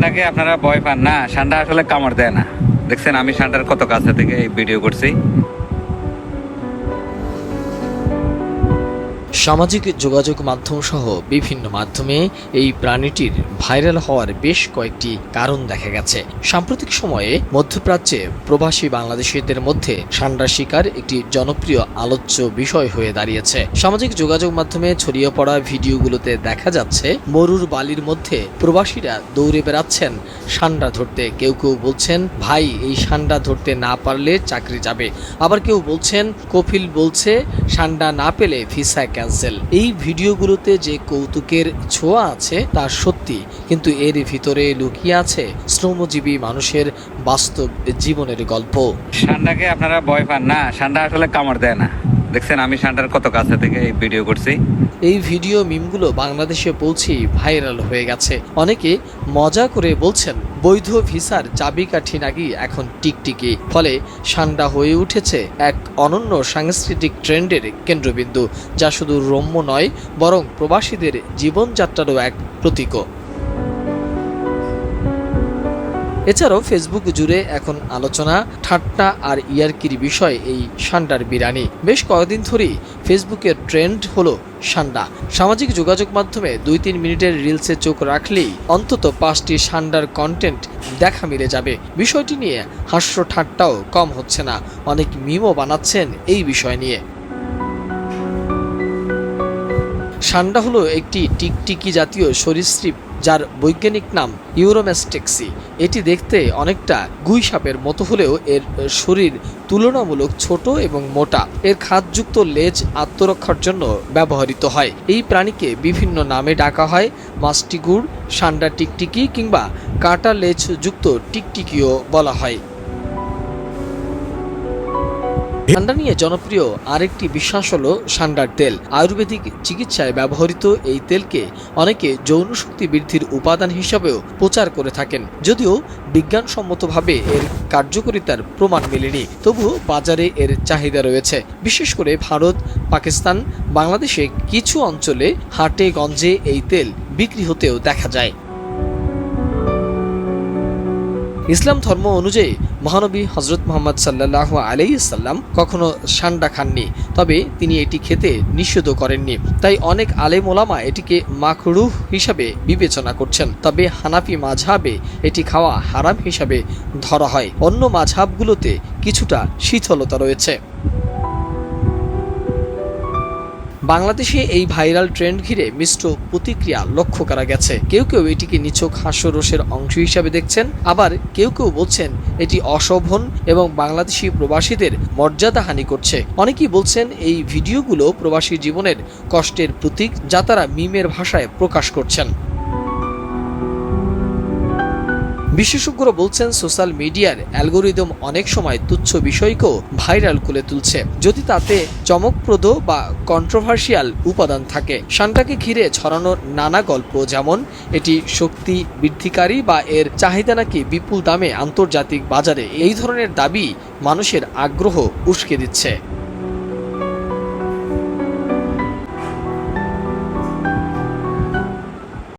ঠান্ডাকে আপনারা ভয় পান না, ঠান্ডা আসলে কামড় দেয় না। দেখছেন আমি ঠান্ডার কত কাছে থেকে এই ভিডিও করছি। সামাজিক যোগাযোগ মাধ্যম সহ বিভিন্ন মাধ্যমে এই প্রাণীটির ভাইরাল হওয়ার বেশ কয়েকটি কারণ দেখা গেছে। সাম্প্রতিক সময়ে মধ্যপ্রাচ্যে প্রবাসী বাংলাদেশিদের মধ্যে ষান্ডার শিকার একটি জনপ্রিয় আলোচ্য বিষয় হয়ে দাঁড়িয়েছে। সামাজিক যোগাযোগ মাধ্যমে ছড়িয়ে পড়া ভিডিওগুলোতে দেখা যাচ্ছে মরুর বালির মধ্যে প্রবাসীরা দৌড়ে বেড়াচ্ছেন ষান্ডা ধরতে। কেউ কেউ বলছেন ভাই এই ষান্ডা ধরতে না পারলে চাকরি যাবে, আবার কেউ বলছেন কফিল বলছে ষান্ডা না পেলে ভিসা ক্যান্সেল। এই ভিডিওগুলোতে যে কৌতুকের ছোঁয়া আছে তা সত্যি, কিন্তু এর ভিতরে লুকিয়ে আছে শ্রমজীবী মানুষের বাস্তব জীবনের গল্প। ঠান্ডাকে আপনারা ভয় পান না, ঠান্ডা আসলে কামড় দেয় না। দেখছেন আমি ঠান্ডার কত কাছে থেকে এই ভিডিও করছি। এই ভিডিও মিমগুলো বাংলাদেশে পৌঁছেই ভাইরাল হয়ে গেছে। অনেকে মজা করে বলছেন বৈধ ভিসার চাবিকাঠি নাকি এখন টিকটিকি। ফলে ষান্ডা হয়ে উঠেছে এক অনন্য সাংস্কৃতিক ট্রেন্ডের কেন্দ্রবিন্দু, যা শুধু রম্য নয় বরং প্রবাসীদের জীবনযাত্রারও এক প্রতীকও। এছাড়াও ফেসবুক জুড়ে এখন আলোচনা, ঠাট্টা আর ইয়ার্কির বিষয় এই ষান্ডার বিরানি। বেশ কয়েকদিন ধরেই ফেসবুকের ট্রেন্ড হলো ষান্ডা। সামাজিক যোগাযোগ মাধ্যমে 2-3 মিনিটের রিলসে চোখ রাখলেই অন্তত 5টি ষান্ডার কন্টেন্ট দেখা মিলে যাবে। বিষয়টি নিয়ে হাস্য ঠাট্টাও কম হচ্ছে না, অনেক মিমও বানাচ্ছেন এই বিষয় নিয়ে। ষান্ডা হলো একটি টিকটিকি জাতীয় সরীসৃপ যার বৈজ্ঞানিক নাম ইউরোম্যাস্টেক্সি। এটি দেখতে অনেকটা গুই সাপের মতো হলেও এর শরীর তুলনামূলক ছোট এবং মোটা। এর খাদযুক্ত লেজ আত্মরক্ষার জন্য ব্যবহৃত হয়। এই প্রাণীকে বিভিন্ন নামে ডাকা হয় মাস্টিগুড়, ষান্ডা টিকটিকি কিংবা কাটা লেজ যুক্ত টিকটিকিও বলা হয়। ষান্ডা নিয়ে জনপ্রিয় আরেকটি বিশ্বাস হলো ষান্ডার তেল। আয়ুর্বেদিক চিকিৎসায় ব্যবহৃত এই তেলকে অনেকে যৌন শক্তি বৃদ্ধির উপাদান হিসাবেও প্রচার করে থাকেন। যদিও বিজ্ঞানসম্মতভাবে এর কার্যকারিতার প্রমাণ মেলেনি, তবুও বাজারে এর চাহিদা রয়েছে। বিশেষ করে ভারত, পাকিস্তান, বাংলাদেশে কিছু অঞ্চলে হাটে গঞ্জে এই তেল বিক্রি হতেও দেখা যায়। ইসলাম ধর্ম অনুযায়ী মহানবী হজরত মুহাম্মদ সাল্লাল্লাহু আলাইহি সাল্লাম কখনো ষান্ডা খাননি, তবে তিনি এটি খেতে নিষেধ করেননি। তাই অনেক আলেম ওলামা এটিকে মাকরুহ হিসাবে বিবেচনা করছেন। তবে হানাফি মাযহাবে এটি খাওয়া হারাম হিসাবে ধরা হয়। অন্য মাযহাবগুলোতে কিছুটা শীতলতা রয়েছে। বাংলাদেশে এই ভাইরাল ট্রেন্ড ঘিরে মিশ্র প্রতিক্রিয়া লক্ষ্য করা গেছে। কেউ কেউ এটিকে নিছক হাস্যরসের অংশ হিসাবে দেখছেন, আবার কেউ কেউ বলছেন এটি অশোভন এবং বাংলাদেশি প্রবাসীদের মর্যাদাহানি করছে। অনেকেই বলছেন এই ভিডিওগুলো প্রবাসী জীবনের কষ্টের প্রতীক, যা তারা মিমের ভাষায় প্রকাশ করছেন। বিশেষজ্ঞরা বলছেন সোশ্যাল মিডিয়ার অ্যালগোরিদম অনেক সময় তুচ্ছ বিষয়কেও ভাইরাল করে তুলছে, যদি তাতে চমকপ্রদ বা কন্ট্রোভার্সিয়াল উপাদান থাকে। ষান্ডাকে ঘিরে ছড়ানো নানা গল্প, যেমন এটি শক্তি বৃদ্ধিকারী বা এর চাহিদা নাকি বিপুল দামে আন্তর্জাতিক বাজারে, এই ধরনের দাবি মানুষের আগ্রহ উস্কে দিচ্ছে।